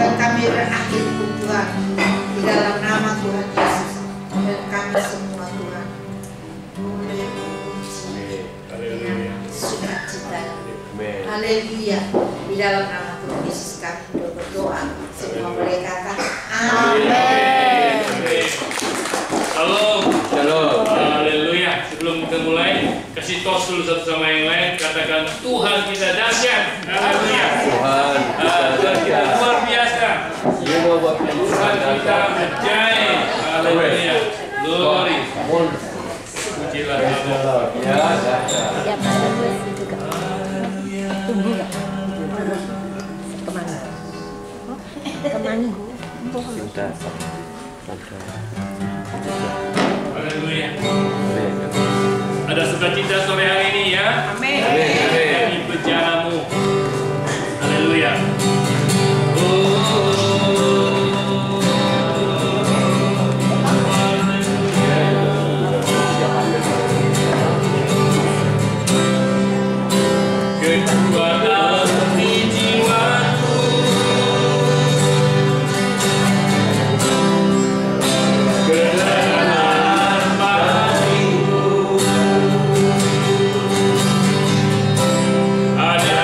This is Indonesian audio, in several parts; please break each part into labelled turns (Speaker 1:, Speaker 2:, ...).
Speaker 1: dan kami berakhir Tuhan di dalam nama Tuhan Yesus dan kami semua Tuhan boleh memuji dengan sukacita. Haleluya. Di dalam nama Tuhan Yesus kami berdoa. Semua boleh kata amin.
Speaker 2: Shalom.
Speaker 3: Shalom.
Speaker 2: Haleluya. Sebelum kita mulai, kasih tos dulu satu sama yang lain. Katakan Tuhan kita dahsyat. Haleluya.
Speaker 3: Tuhan
Speaker 2: kita luar biasa. Tuhan kita ajaib. Haleluya. Glory. Pujilah Allah.
Speaker 4: Tiap hari gue situ kan. Tunggu nggak? Kemana? Kemana?
Speaker 2: Haleluya. Ada sukacita sore hari ini ya.
Speaker 1: amin.
Speaker 2: Di penjaramu. Haleluya. Kekuatan di jiwaku, kebenaran bagiku, ada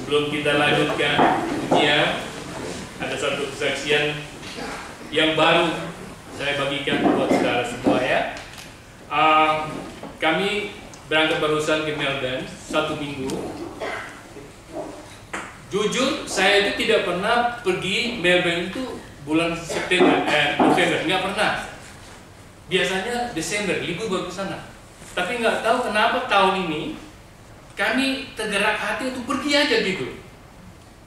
Speaker 2: sebelum kita lanjutkan ujian, ada satu kesaksian yang baru saya bagikan buat saudara semua ya. Kami berangkat barusan ke Melbourne 1 minggu. Jujur saya itu tidak pernah pergi Melbourne itu bulan November, nggak pernah. Biasanya Desember libur baru ke sana. Tapi nggak tahu kenapa tahun ini kami tergerak hati untuk pergi aja gitu.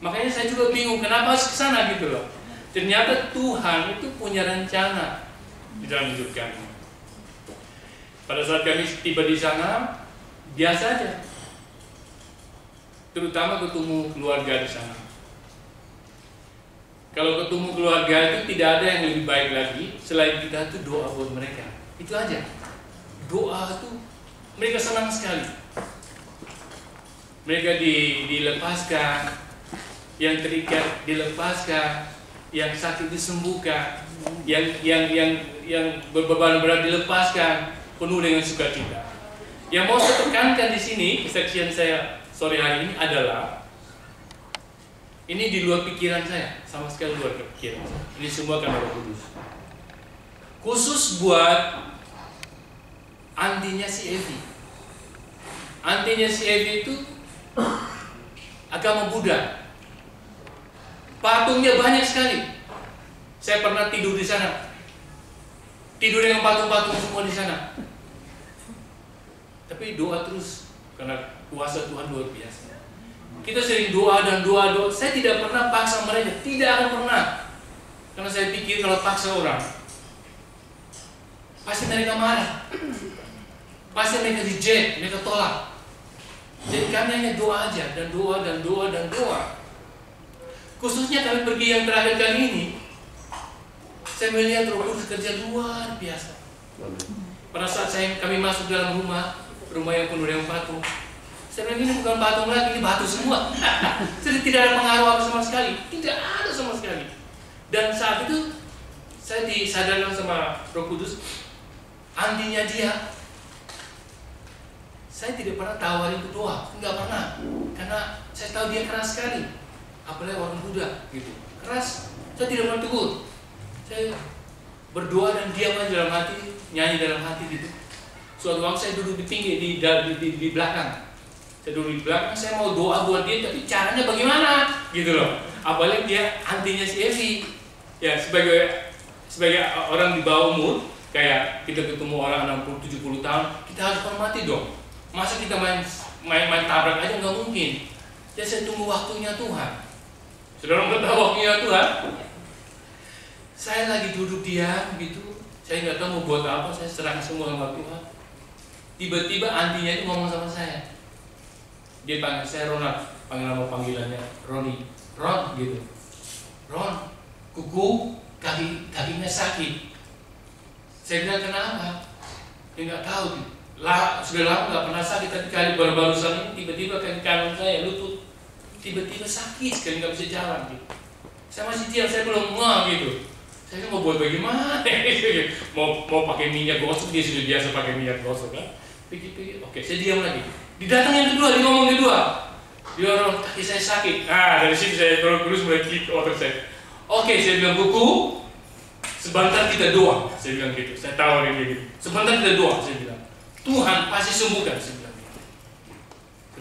Speaker 2: Makanya saya juga bingung kenapa harus ke sana gitu loh. Ternyata Tuhan itu punya rencana di dalam hidup kami. Pada saat kami tiba di sana, biasa aja. Terutama ketemu keluarga di sana. Kalau ketemu keluarga itu tidak ada yang lebih baik lagi selain kita itu doa buat mereka. Itu aja. Doa itu mereka senang sekali. Mereka dilepaskan, yang terikat dilepaskan, yang sakit disembuhkan, yang berbeban berat dilepaskan, penuh dengan sukacita. Yang mau saya tekankan di sini, kesaksian saya sore hari ini adalah ini di luar pikiran saya, sama sekali luar pikiran. Ini semua karena Roh Kudus. Khusus buat antinya si Evi. Antinya si Evi itu agama Buddha. Patungnya banyak sekali. Saya pernah tidur di sana. Tidur dengan patung-patung semua di sana. Tapi doa terus karena kuasa Tuhan luar biasa. Kita sering doa dan doa. Saya tidak pernah paksa mereka, tidak akan pernah. Karena saya pikir kalau paksa orang, pasti mereka marah. Pasti mereka reject, mereka tolak. Jadi kami hanya doa aja dan doa dan doa dan doa. Khususnya kami pergi yang terakhir kali ini, saya melihat Roh Kudus kerja luar biasa. Pada saat kami masuk dalam rumah yang penuh dengan patung, saya bilang ini bukan patung lagi, ini batu semua. Jadi tidak ada pengaruh apa sama sekali, tidak ada sama sekali. Dan saat itu saya disadarkan sama Roh Kudus, antinya dia. Saya tidak pernah tawarin itu doa, nggak pernah, karena saya tahu dia keras sekali. Apalagi orang Buddha gitu, keras. Saya tidak pernah tegur. Saya berdoa dan diam aja dalam hati, nyanyi dalam hati gitu. Suatu waktu saya duduk di pinggir di belakang. Saya duduk di belakang, saya mau doa buat dia, tapi caranya bagaimana gitu loh. Apalagi dia antinya si Evi. Ya sebagai orang di bawah umur, kayak kita ketemu orang 60-70 tahun, kita harus hormati dong. Masa kita main tabrak aja nggak mungkin. Jadi saya tunggu waktunya Tuhan. Saudara mau tahu waktunya Tuhan? Saya lagi duduk diam gitu, saya nggak tahu mau buat apa, saya serahkan semua sama Tuhan. Tiba-tiba antinya itu ngomong sama saya. Dia panggil saya Ronald, panggil nama panggilannya Roni, Ron gitu. Ron, kuku kakinya sakit. Saya bilang kenapa? Dia nggak tahu. Sudah lama nggak pernah sakit, tapi kali baru-barusan ini tiba-tiba kaki kanan saya lutut tiba-tiba sakit sekali, nggak bisa jalan gitu. Saya masih diam, saya belum gitu. Saya mau buat bagaimana? mau pakai minyak gosok, dia sudah biasa pakai minyak gosok kan? Pikir-pikir, oke, saya diam lagi. Didatang yang kedua, dia ngomong kedua. Dia orang kaki saya sakit. Dari situ saya terus mulai klik otak saya. Oke, saya bilang buku, sebentar kita doa. Saya bilang gitu. Saya tawarin dia gitu. Sebentar kita doa, saya bilang. Tuhan pasti sembuhkan, saya bilang gitu.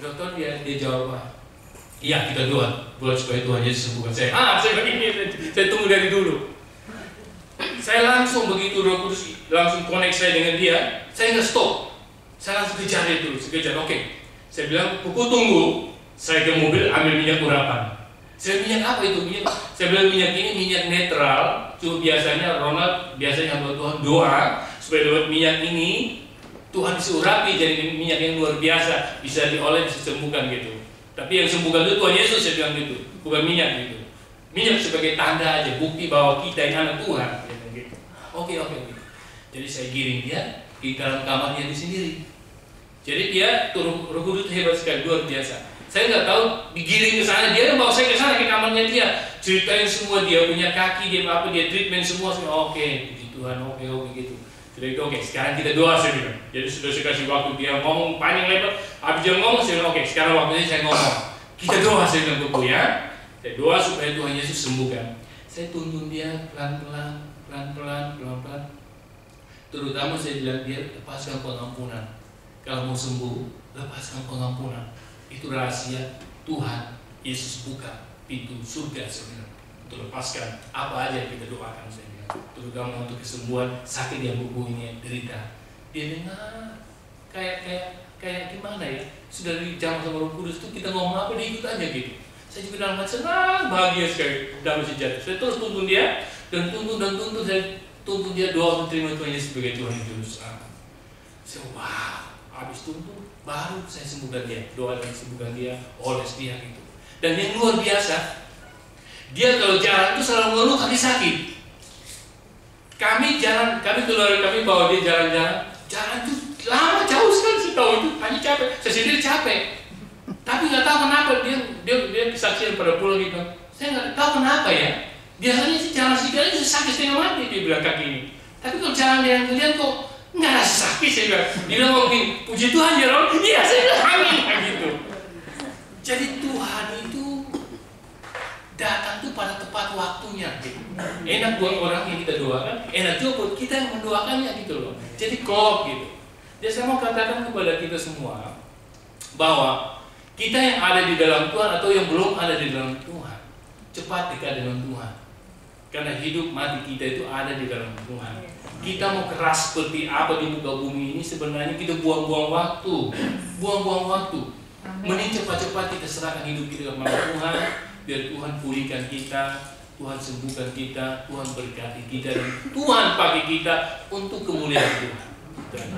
Speaker 2: Dokter dia jawab, iya kita doa buat supaya Tuhan Yesus sembuhkan saya. Saya begini, saya tunggu dari dulu. Saya langsung begitu Roh Kudus langsung connect saya dengan dia, saya nggak stop. Saya langsung kejar dia dulu, oke. Saya bilang, buku tunggu. Saya ke mobil ambil minyak urapan. Saya minyak apa itu minyak? Saya bilang minyak ini minyak netral. Cuma biasanya Ronald biasanya hamba Tuhan doa supaya lewat minyak ini Tuhan diurapi jadi minyak yang luar biasa, bisa diolah, bisa sembuhkan gitu. Tapi yang sembuhkan itu Tuhan Yesus, saya bilang gitu, bukan minyak gitu. Minyak sebagai tanda aja, bukti bahwa kita ini anak Tuhan. Gitu. Oke. Jadi saya giring dia di dalam kamarnya di sendiri. Jadi dia Roh Kudus hebat sekali, luar biasa. Saya nggak tahu digiring ke sana, dia bawa saya ke sana ke kamarnya dia, ceritain semua dia punya kaki, dia apa, dia treatment semua. Oke, puji Tuhan, oke gitu. Jadi oke, sekarang kita doa saya bilang. Jadi sudah saya kasih waktu dia ngomong panjang lebar. Habis dia ngomong, saya bilang oke, sekarang waktunya saya ngomong. Kita doa, saya bilang Bobo ya. Saya doa supaya Tuhan Yesus sembuhkan. Saya tuntun dia pelan-pelan. Terutama saya bilang dia lepaskan pengampunan. Kalau mau sembuh, lepaskan pengampunan. Itu rahasia Tuhan Yesus buka pintu surga sebenarnya. Untuk lepaskan apa aja yang kita doakan saya bilang. Terutama untuk kesembuhan sakit yang Bobo ini derita. Dia dengar kayak gimana ya? Sudah dijamah sama Roh Kudus itu kita ngomong apa dia ikut aja gitu. Saya juga dalam hati senang, bahagia sekali, damai sejahtera. Saya terus tuntun dia dan tuntun saya tuntun dia doa untuk terima Tuhan Yesus sebagai Tuhan Juru Selamat. Saya wah, habis tuntun baru saya sembuhkan dia, doa dan sembuhkan dia, oles dia gitu. Dan yang luar biasa, dia kalau jalan itu selalu mengeluh kaki sakit. Kami keluarga kami bawa dia jalan itu lama jauh sekali sih tahu itu, hanya capek, saya sendiri capek. Tapi nggak tahu kenapa dia kesaksian pada pulang gitu. Saya nggak tahu kenapa ya. Biasanya sih jalan sedikit aja sakit setengah mati dia bilang kaki ini. Tapi kalau jalan dengan kalian kok nggak rasa sakit saya bilang. Dia bilang mungkin puji Tuhan ya Ron. Iya saya bilang amin gitu. Jadi Tuhan itu datang tuh pada tepat waktunya. Gitu. Enak buat orang yang kita doakan, enak juga buat kita yang mendoakannya gitu loh. Jadi klop gitu. Jadi saya mau katakan kepada kita semua bahwa kita yang ada di dalam Tuhan atau yang belum ada di dalam Tuhan, cepat dekat dengan Tuhan. Karena hidup mati kita itu ada di dalam Tuhan. Kita mau keras seperti apa di muka bumi ini sebenarnya kita buang-buang waktu. Mending cepat-cepat kita serahkan hidup kita kepada Tuhan, biar Tuhan pulihkan kita, Tuhan sembuhkan kita, Tuhan berkati kita, dan Tuhan pakai kita untuk kemuliaan Tuhan.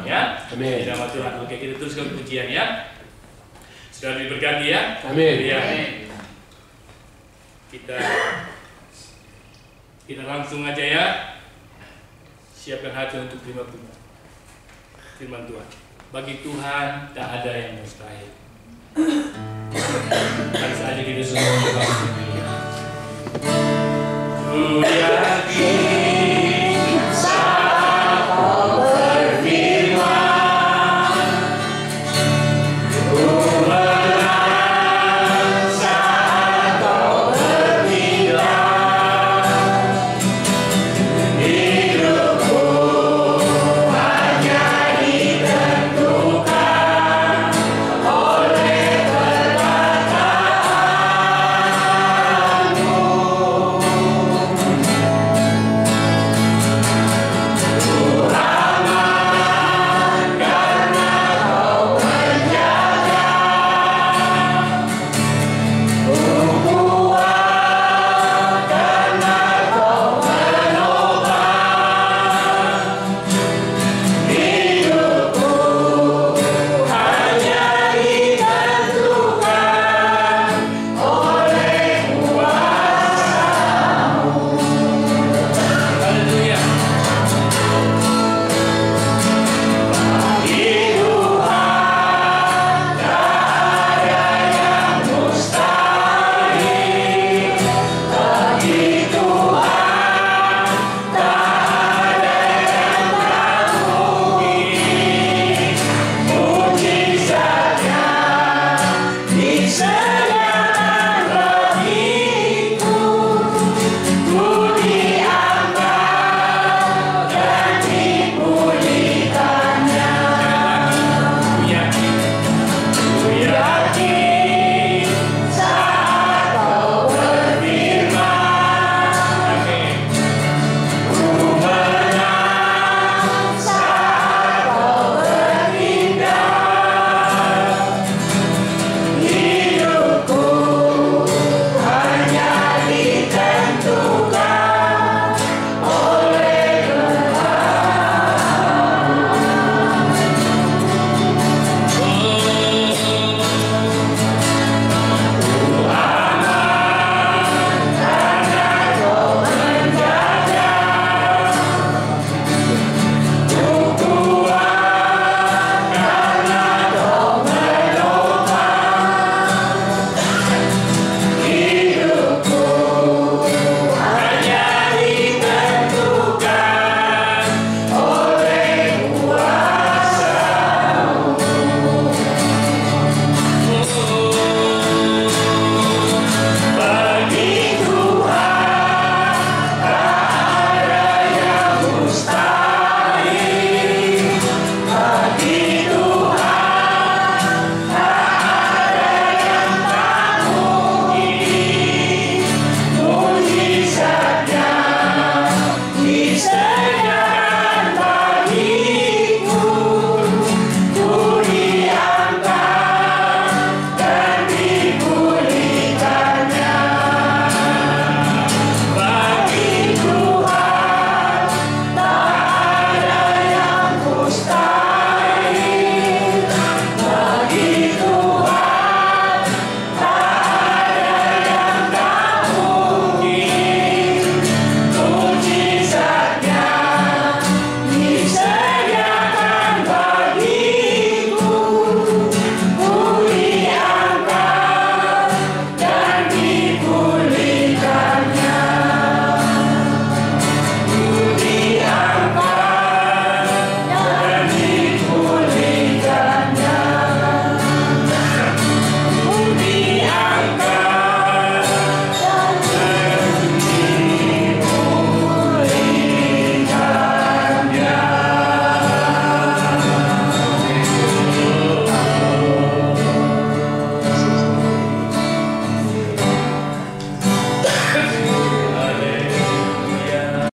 Speaker 2: Ya, amin. Nama Tuhan. Oke, kita teruskan pujian ya. Sudah diberkati ya. Amin. Ya. Kita langsung aja ya. Siapkan hati untuk terima firman Tuhan. Bagi Tuhan tak ada yang mustahil. Mari saja kita semua berdoa. Ku yakin